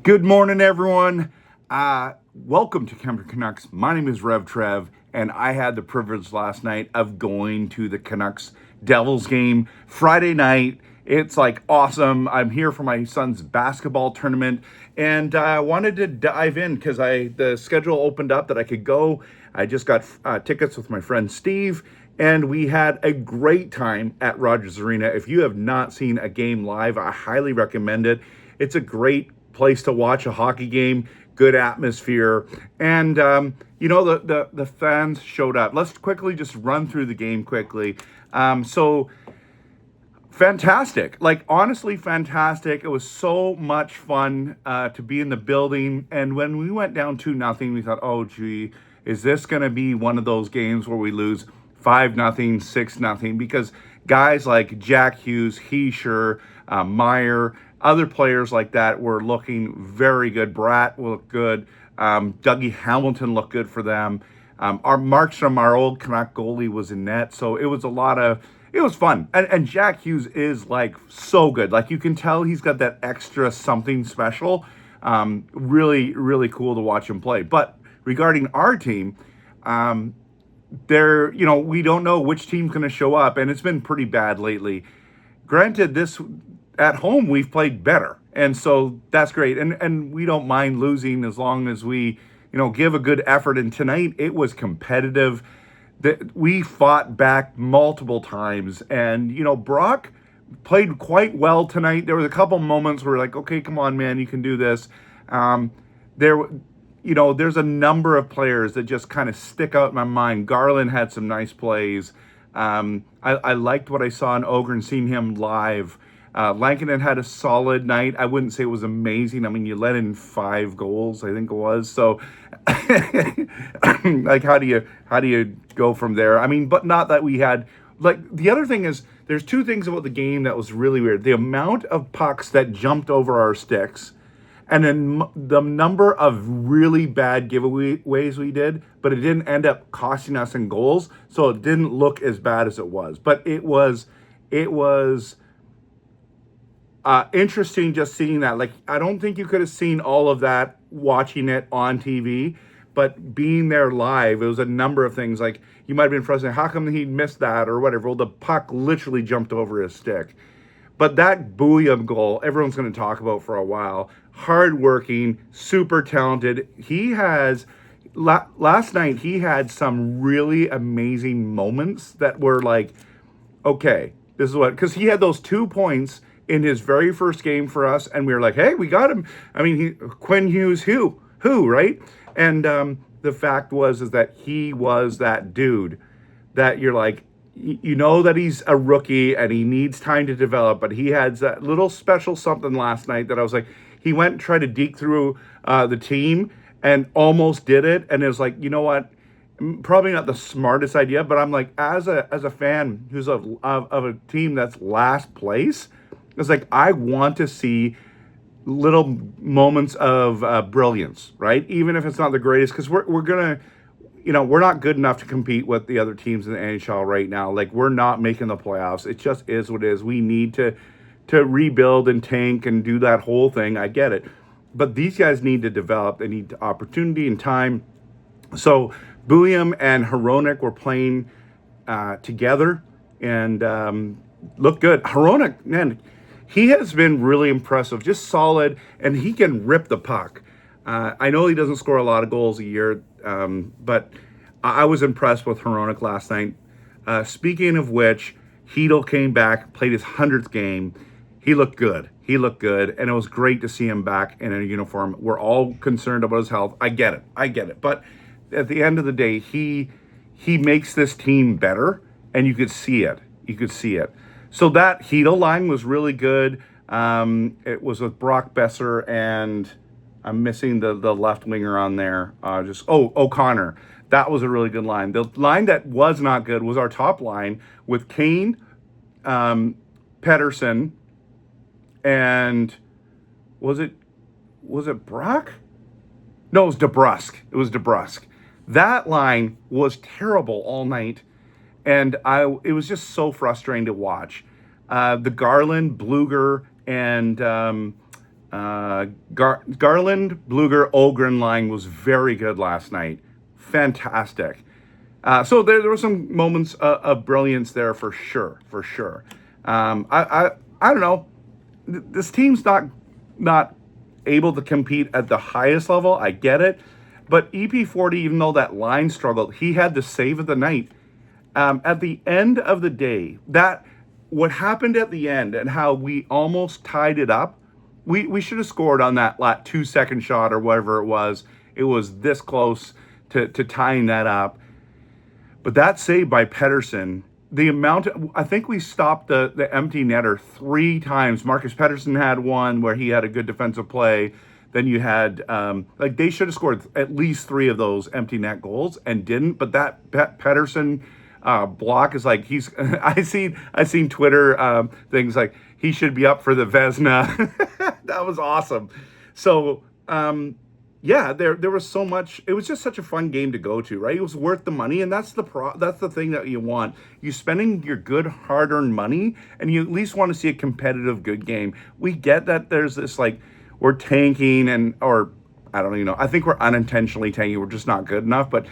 Good morning, everyone. Welcome to Vancouver Canucks. My name is Rev Trev, and I had the privilege last night of going to the Canucks Devils game Friday night. It's like awesome. I'm here for my son's basketball tournament, and I wanted to dive in because the schedule opened up that I could go. I just got tickets with my friend Steve, and we had a great time at Rogers Arena. If you have not seen a game live, I highly recommend it. It's a great place to watch a hockey game, good atmosphere, and the fans showed up. Let's quickly just run through the game quickly. So fantastic, like honestly fantastic. It was so much fun to be in the building, and when we went down 2-0, we thought, oh gee, is this going to be one of those games where we lose 5-0, 6-0? Because guys like Jack Hughes, Heischer, Meyer, other players like that were looking very good. Bratt looked good. Dougie Hamilton looked good for them. Our Markstrom, our old Canuck goalie, was in net. So it was it was fun. And Jack Hughes is like so good. Like you can tell he's got that extra something special. Really, really cool to watch him play. But regarding our team, we don't know which team's going to show up, and it's been pretty bad lately. Granted, this at home we've played better, and so that's great. And we don't mind losing as long as we, give a good effort. And tonight it was competitive. That we fought back multiple times, and Brock played quite well tonight. There was a couple moments where we're like, okay, come on, man, you can do this. There there's a number of players that just kind of stick out in my mind. Garland had some nice plays. I liked what I saw in Ogren, seeing him live. Lankinen had a solid night. I wouldn't say it was amazing. I mean, you let in 5 goals, I think it was. So, like, how do you go from there? I mean, but not that we had like the other thing is there's 2 things about the game that was really weird: the amount of pucks that jumped over our sticks, and then the number of really bad giveaways we did, but it didn't end up costing us in goals, so it didn't look as bad as it was. But it was interesting just seeing that. Like, I don't think you could have seen all of that watching it on TV, but being there live, it was a number of things. Like, you might have been frustrated, how come he missed that or whatever? Well, the puck literally jumped over his stick. But that Bouillon goal, everyone's going to talk about for a while. Hardworking, super talented. Last night, he had some really amazing moments that were like, okay, this is what, because he had those 2 points in his very first game for us, and we were like, hey, we got him. I mean, Quinn Hughes, who, right? And the fact is that he was that dude that you're like, that he's a rookie and he needs time to develop, but he had that little special something last night that I was like, he went and tried to deke through the team and almost did it. And it was like, you know what? Probably not the smartest idea, but I'm like, as a fan who's of a team that's last place, it's like, I want to see little moments of brilliance, right? Even if it's not the greatest, because we're gonna, we're not good enough to compete with the other teams in the NHL right now. Like, we're not making the playoffs. It just is what it is. We need to rebuild and tank and do that whole thing. I get it, but these guys need to develop. They need opportunity and time. So Bouillon and Hronek were playing together and looked good. Hronek, man, he has been really impressive, just solid, and he can rip the puck. I know he doesn't score a lot of goals a year, but I was impressed with Hronek last night. Speaking of which, Hedl came back, played his 100th game. He looked good. And it was great to see him back in a uniform. We're all concerned about his health. I get it. But at the end of the day, he makes this team better, and you could see it. So that Hedl line was really good. It was with Brock Besser, and I'm missing the left winger on there. O'Connor. That was a really good line. The line that was not good was our top line with Kane, Pedersen, and was it Brock? No, it was DeBrusque. That line was terrible all night, and it was just so frustrating to watch. The Garland, Bluger, and Garland, Bluger, Ogren line was very good last night. Fantastic. So there were some moments of brilliance there for sure, for sure. I don't know. This team's not able to compete at the highest level. I get it, but EP40, even though that line struggled, he had the save of the night. At the end of the day, that what happened at the end and how we almost tied it up, we should have scored on that 2 second shot or whatever it was. It was this close to tying that up. But that save by Pettersson, the amount, I think we stopped the empty netter 3 times. Marcus Pettersson had one where he had a good defensive play. Then you had, they should have scored at least 3 of those empty net goals and didn't. But that Pettersson block is like, I seen Twitter things like he should be up for the Vezina. That was awesome. So, yeah, there was so much. It was just such a fun game to go to, right? It was worth the money, and that's the thing that you want. You spending your good hard-earned money, and you at least want to see a competitive, good game. We get that there's this we're tanking or I don't even know. I think we're unintentionally tanking. We're just not good enough. But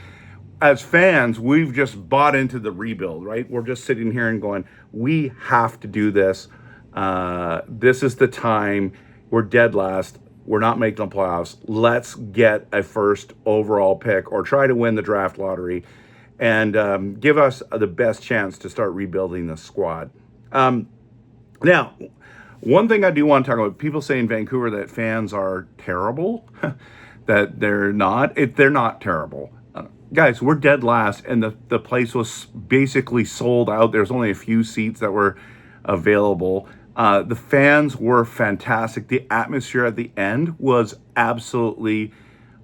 as fans, we've just bought into the rebuild, right? We're just sitting here and going, we have to do this. This is the time. We're dead last. We're not making the playoffs. Let's get a first overall pick or try to win the draft lottery and give us the best chance to start rebuilding the squad. Now, one thing I do want to talk about, people say in Vancouver that fans are terrible, that they're not. They're not terrible. Guys, we're dead last, and the place was basically sold out. There's only a few seats that were available. The fans were fantastic. The atmosphere at the end was absolutely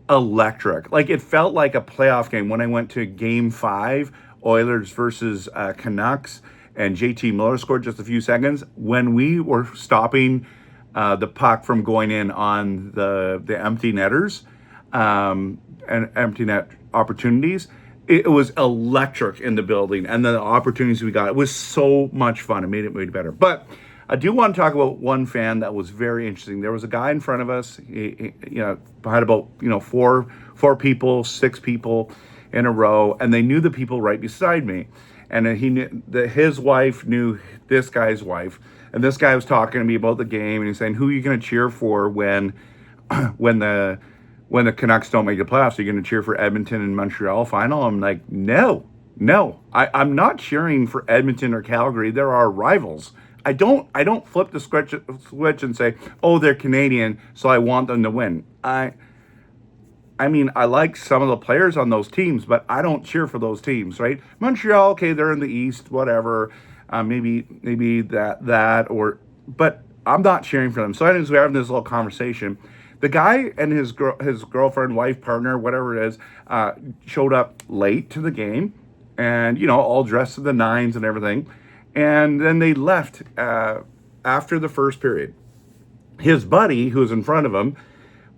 electric. It felt like a playoff game when I went to Game 5, Oilers versus Canucks, and JT Miller scored just a few seconds. When we were stopping the puck from going in on the empty netters and empty net opportunities, it was electric in the building. And the opportunities we got, it was so much fun. It made it way better. But I do want to talk about one fan that was very interesting. There was a guy in front of us. He had about 4 people, 6 people in a row, and they knew the people right beside me. And he knew that his wife knew this guy's wife, and this guy was talking to me about the game, and he's saying, "Who are you going to cheer for when the Canucks don't make the playoffs? Are you going to cheer for Edmonton and Montreal final?" I'm like, no. I'm not cheering for Edmonton or Calgary. They're our rivals. I don't flip the switch and say, oh, they're Canadian, so I want them to win. I mean, I like some of the players on those teams, but I don't cheer for those teams, right? Montreal, okay, they're in the East, whatever. Maybe but I'm not cheering for them. So anyways, we're having this little conversation. The guy and his girlfriend, wife, partner, whatever it is, showed up late to the game, and all dressed to the nines and everything. And then they left after the first period. His buddy, who was in front of him,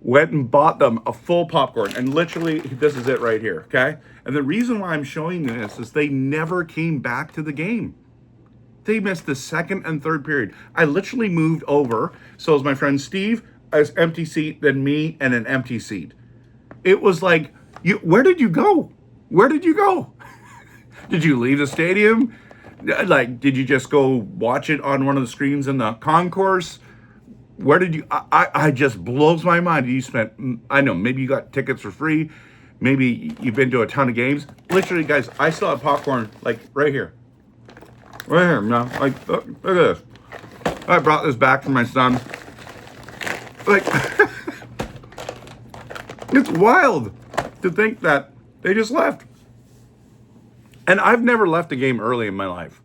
went and bought them a full popcorn. And literally, this is it right here, okay? And the reason why I'm showing this is they never came back to the game. They missed the second and third period. I literally moved over. So as my friend Steve, an empty seat, then me, and an empty seat. It was like, where did you go? Where did you go? Did you leave the stadium? Did you just go watch it on one of the screens in the concourse? Where did you, I just blows my mind. You spent, I know, maybe you got tickets for free. Maybe you've been to a ton of games. Literally, guys, I still have popcorn, right here. Right here, now. Look at this. I brought this back for my son. It's wild to think that they just left. And I've never left a game early in my life.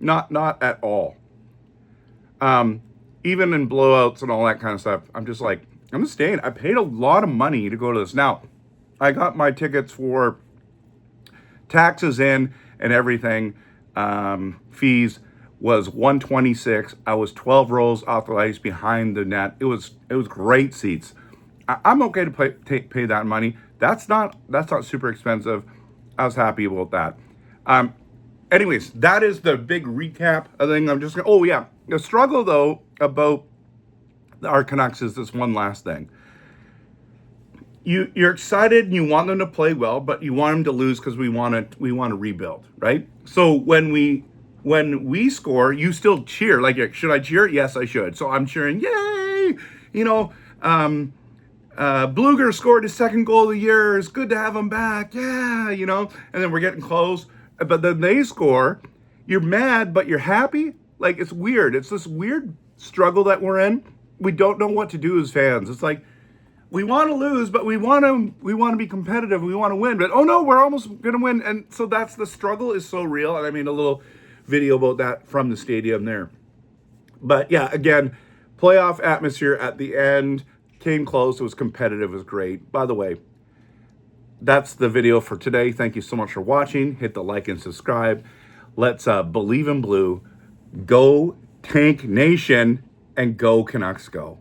Not at all. Even in blowouts and all that kind of stuff, I'm just like, I'm staying. I paid a lot of money to go to this. Now, I got my tickets for taxes in and everything. Fees was $126. I was 12 rows off the ice behind the net. It was great seats. I'm okay to pay that money. That's not super expensive. I was happy about that. Anyways, that is the big recap. I think I'm just gonna, oh yeah. The struggle though about our Canucks is this one last thing. You're excited and you want them to play well, but you want them to lose because we want to rebuild, right? So when we score, you still cheer. Like, should I cheer? Yes, I should. So I'm cheering, yay! You know, Bluger scored his second goal of the year. It's good to have him back. Yeah, you know. And then we're getting close, but then they score. You're mad, but you're happy. Like, it's weird. It's this weird struggle that we're in. We don't know what to do as fans. It's like, we want to lose, but we want to be competitive. We want to win, but oh no, we're almost going to win. And so that's the struggle is so real. And I made a little video about that from the stadium there. But yeah, again, playoff atmosphere at the end, came close. It was competitive. It was great. By the way, that's the video for today. Thank you so much for watching. Hit the like and subscribe. Let's believe in blue. Go Tank Nation and go Canucks go.